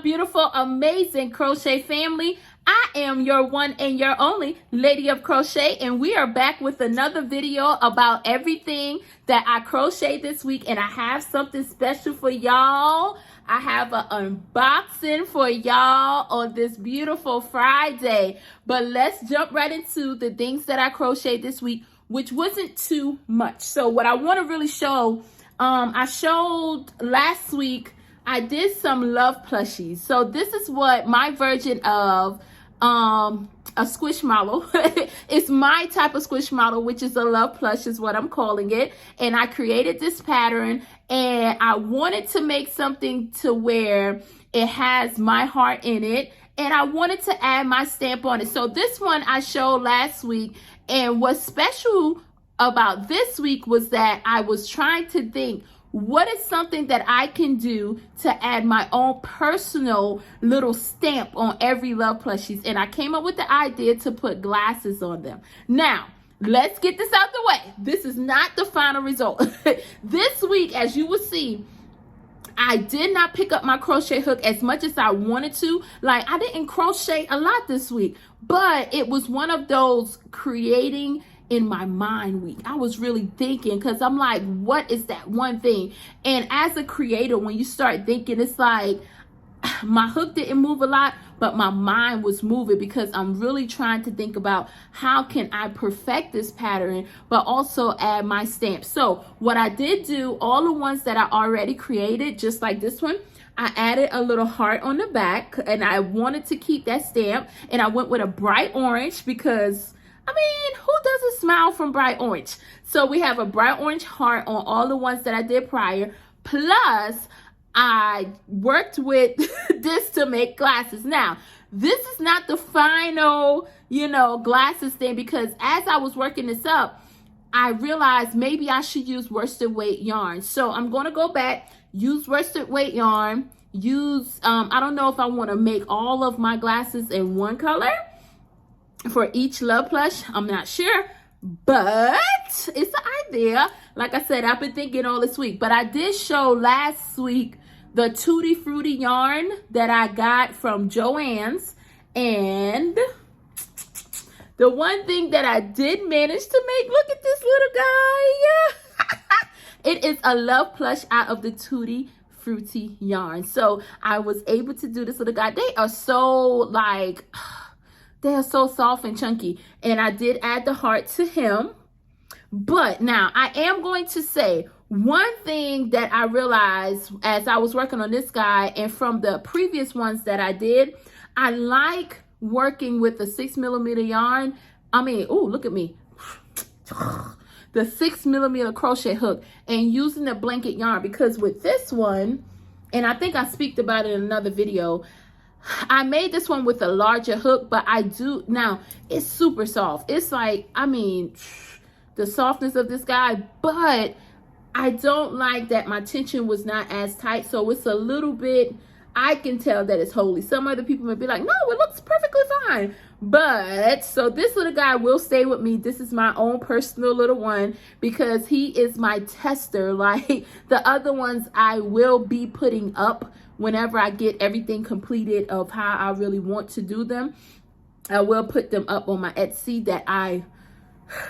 beautiful, amazing crochet family. I am your one and your only Lady of Crochet, and we are back with another video about everything that I crocheted this week, and I have something special for y'all. I have an unboxing for y'all on this beautiful Friday. But let's jump right into the things that I crocheted this week, which wasn't too much. So what I want to really show, I showed last week, I did some love plushies. So this is what my version of a squish model. It's my type of squish model, which is a love plush is what I'm calling it. And I created this pattern, and I wanted to make something to where it has my heart in it, and I wanted to add my stamp on it. So this one I showed last week, and what's special about this week was that I was trying to think, what is something that I can do to add my own personal little stamp on every love plushies? And I came up with the idea to put glasses on them. Now, let's get this out the way. This is not the final result. This week, as you will see, I did not pick up my crochet hook as much as I wanted to. Like, I didn't crochet a lot this week, but it was one of those creating in my mind week. I was really thinking, because I'm like, what is that one thing? And as a creator, when you start thinking, it's like my hook didn't move a lot, but my mind was moving, because I'm really trying to think about how can I perfect this pattern but also add my stamp. So what I did do, all the ones that I already created, just like this one, I added a little heart on the back, and I wanted to keep that stamp, and I went with a bright orange because, I mean, who doesn't smile from bright orange? So we have a bright orange heart on all the ones that I did prior. Plus, I worked with this to make glasses. Now, this is not the final, glasses thing, because as I was working this up, I realized maybe I should use worsted weight yarn. So I'm going to go back, use worsted weight yarn, use, I don't know if I want to make all of my glasses in one color for each love plush. I'm not sure, but it's an idea. Like I said, I've been thinking all this week, but I did show last week the Tutti Frutti yarn that I got from Joann's, and the one thing that I did manage to make, look at this little guy. It is a love plush out of the Tutti Frutti yarn. So I was able to do this little guy. They are so they are so soft and chunky. And I did add the heart to him. But now I am going to say one thing that I realized as I was working on this guy, and from the previous ones that I did, I like working with the 6mm yarn. I mean, oh, look at me. The 6mm crochet hook, and using the blanket yarn, because with this one, and I think I speak about it in another video, I made this one with a larger hook, but now it's super soft. It's like, I mean, the softness of this guy, but I don't like that my tension was not as tight. So it's a little bit, I can tell that it's holy. Some other people may be like, no, it looks perfectly fine. But so this little guy will stay with me. This is my own personal little one, because he is my tester. Like the other ones I will be putting up whenever I get everything completed of how I really want to do them. I will put them up on my Etsy that I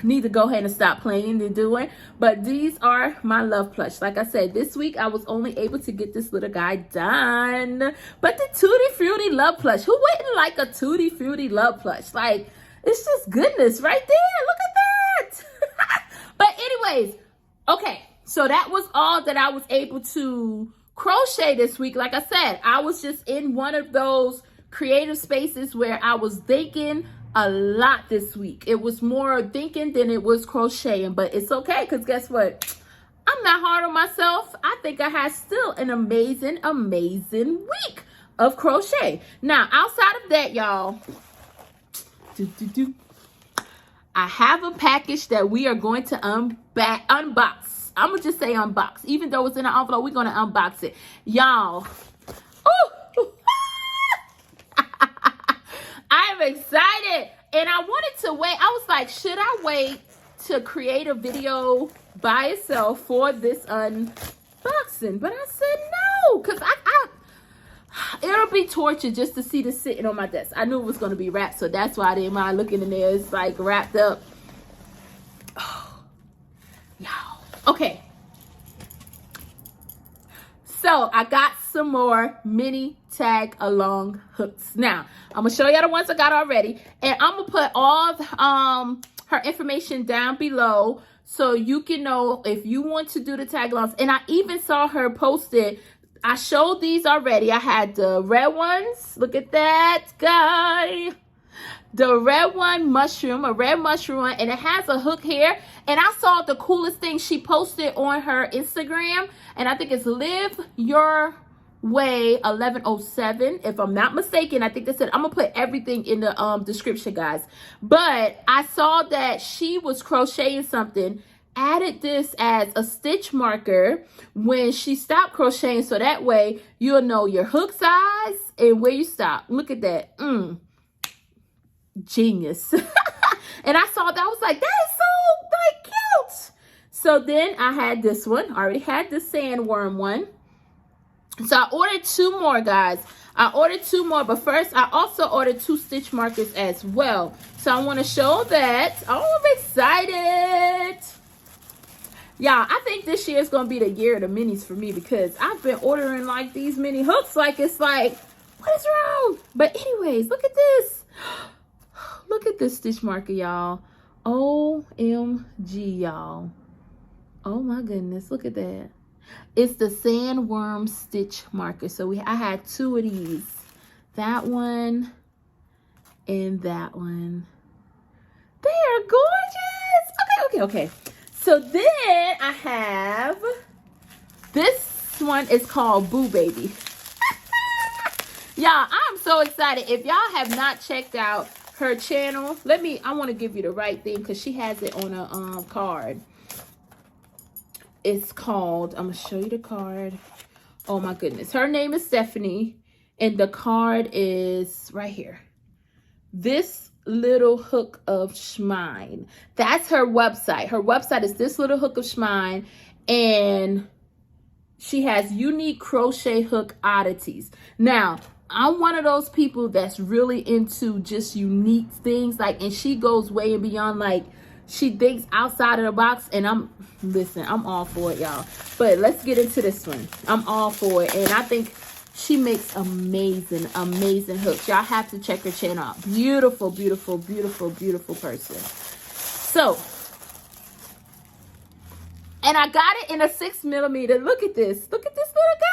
need to go ahead and stop playing and doing. But these are my love plush. Like I said, this week I was only able to get this little guy done. But the Tutti Frutti love plush, who wouldn't like a Tutti Frutti love plush? Like, it's just goodness right there. Look at that. But anyways, okay, so that was all that I was able to crochet this week. Like I said, I was just in one of those creative spaces where I was thinking a lot this week. It was more thinking than it was crocheting, but it's okay, because guess what? I'm not hard on myself. I think I had still an amazing week of crochet. Now, outside of that, y'all, I have a package that we are going to unbox. I'm gonna just say unbox. Even though it's in an envelope, we're gonna unbox it. Y'all, I'm excited, and I wanted to wait. I was like, should I wait to create a video by itself for this unboxing? But I said no, because it'll be torture just to see this sitting on my desk. I knew it was going to be wrapped, so that's why I didn't mind looking in there. It's like wrapped up. Oh, y'all. Okay. So I got some more mini tag along hooks. Now I'm gonna show y'all the ones I got already, and I'm gonna put all her information down below so you can know if you want to do the tag alongs. And I even saw her posted. I showed these already. I had the red ones. Look at that guy. The red one, mushroom, a red mushroom one, and it has a hook here. And I saw the coolest thing she posted on her Instagram, and I think it's Live Your Way 1107, if I'm not mistaken. I think they said, I'm gonna put everything in the description, guys. But I saw that she was crocheting something, added this as a stitch marker when she stopped crocheting, so that way you'll know your hook size and where you stop. Look at that. Genius. And I saw that, I was like, that is so like cute. So then I had this one. I already had the sandworm one. So I ordered 2 more, guys. I ordered 2 more, but first I also ordered 2 stitch markers as well. So I want to show that. Oh, I'm excited. Y'all, I think this year is going to be the year of the minis for me, because I've been ordering like these mini hooks like it's like, what is wrong? But anyways, look at this. Look at this stitch marker, y'all. OMG, y'all. Oh my goodness, look at that. It's the sandworm stitch marker. So I had 2 of these. That one and that one. They are gorgeous. Okay. So then I have, this one is called Boo Baby. Y'all, I'm so excited. If y'all have not checked out her channel, I want to give you the right thing, because she has it on a card. It's called, I'm going to show you the card. Oh my goodness. Her name is Stephanie, and the card is right here. This Little Hook of Schmine. That's her website. Her website is This Little Hook of Schmine, and she has unique crochet hook oddities. Now, I'm one of those people that's really into just unique things, like, and she goes way and beyond, like, she thinks outside of the box, and I'm all for it, y'all. But let's get into this one. I'm all for it, and I think she makes amazing hooks. Y'all have to check her channel out. Beautiful, beautiful, beautiful, beautiful person. So, and I got it in a 6mm. Look at this. Look at this little guy.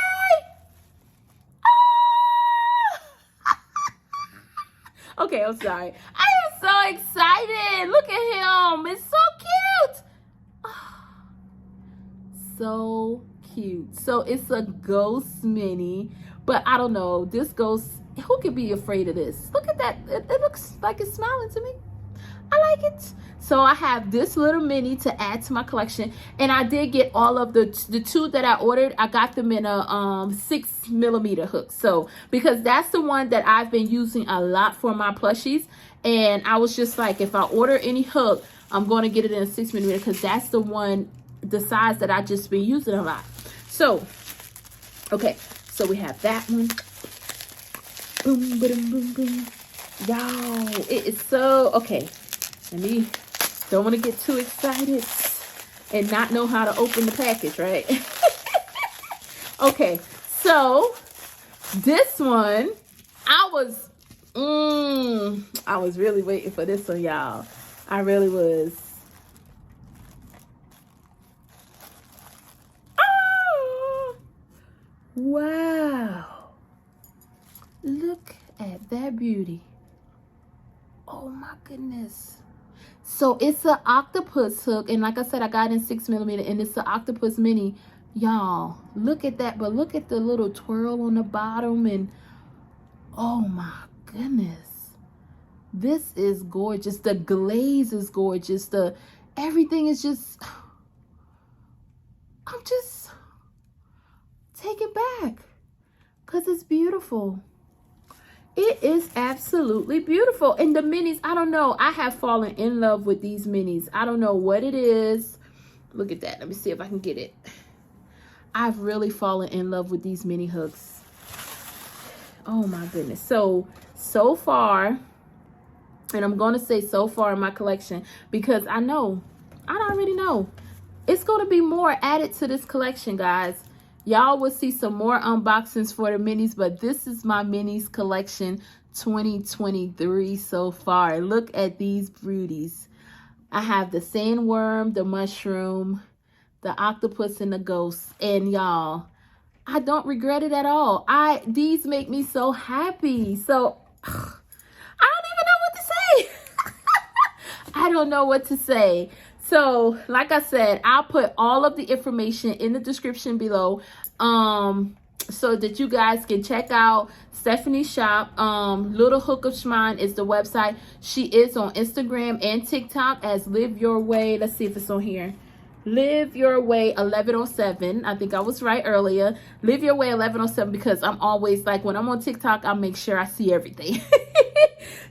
Okay, I'm sorry. I am so excited. Look at him. It's so cute. So cute. So it's a ghost mini, but I don't know. This ghost, who could be afraid of this? Look at that. It looks like it's smiling to me. I like it. So I have this little mini to add to my collection, and I did get all of the 2 that I ordered. I got them in a 6mm hook. So because that's the one that I've been using a lot for my plushies, and I was just like, if I order any hook, I'm going to get it in a 6mm, because that's the one, the size that I just been using a lot. So okay, so we have that one. Boom, boom, boom, boom. Y'all, it is so okay. Don't want to get too excited and not know how to open the package, right? Okay, so this one, I was really waiting for this one, y'all. I really was. Oh, wow. Look at that beauty. Oh my goodness. So it's an octopus hook, and like I said, I got it in 6mm, and it's the octopus mini. Y'all, look at that. But look at the little twirl on the bottom, and oh my goodness, this is gorgeous. The glaze is gorgeous. Everything is just, I'm just taken back, because it's beautiful. It is absolutely beautiful. And the minis, I don't know. I have fallen in love with these minis. I don't know what it is. Look at that. Let me see if I can get it. I've really fallen in love with these mini hooks. Oh my goodness. So far, and I'm going to say so far in my collection, because I already know, it's going to be more added to this collection, guys. Y'all will see some more unboxings for the minis, but this is my minis collection 2023 so far. Look at these beauties. I have the sandworm, the mushroom, the octopus, and the ghost. And y'all, I don't regret it at all. These make me so happy. So I don't even know what to say. I don't know what to say. So, like I said, I'll put all of the information in the description below, so that you guys can check out Stephanie's shop. Little Hook of Shmine is the website. She is on Instagram and TikTok as Live Your Way. Let's see if it's on here. Live Your Way 1107. I think I was right earlier. Live Your Way 1107, because I'm always like, when I'm on TikTok, I'll make sure I see everything.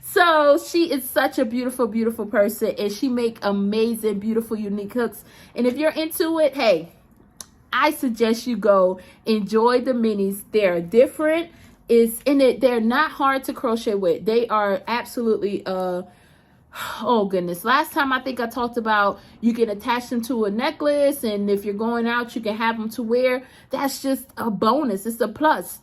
So she is such a beautiful, beautiful person, and she make amazing, beautiful, unique hooks. And if you're into it, hey, I suggest you go enjoy the minis. They're different. They're not hard to crochet with. They are absolutely oh goodness. Last time I think I talked about you can attach them to a necklace, and if you're going out, you can have them to wear. That's just a bonus. It's a plus.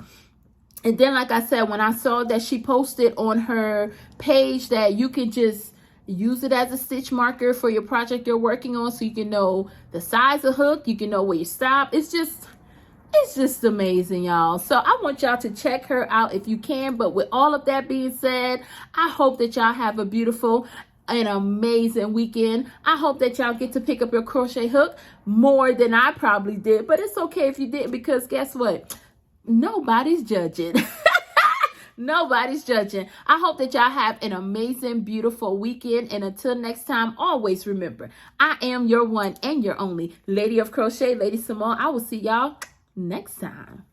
And then, like I said, when I saw that she posted on her page that you can just use it as a stitch marker for your project you're working on, so you can know the size of hook, you can know where you stop. It's just amazing, y'all. So I want y'all to check her out if you can. But with all of that being said, I hope that y'all have a beautiful and amazing weekend. I hope that y'all get to pick up your crochet hook more than I probably did. But it's okay if you didn't, because guess what? Nobody's judging. Nobody's judging. I hope that y'all have an amazing, beautiful weekend. And until next time, always remember, I am your one and your only Lady of Crochet, Lady Simone. I will see y'all next time.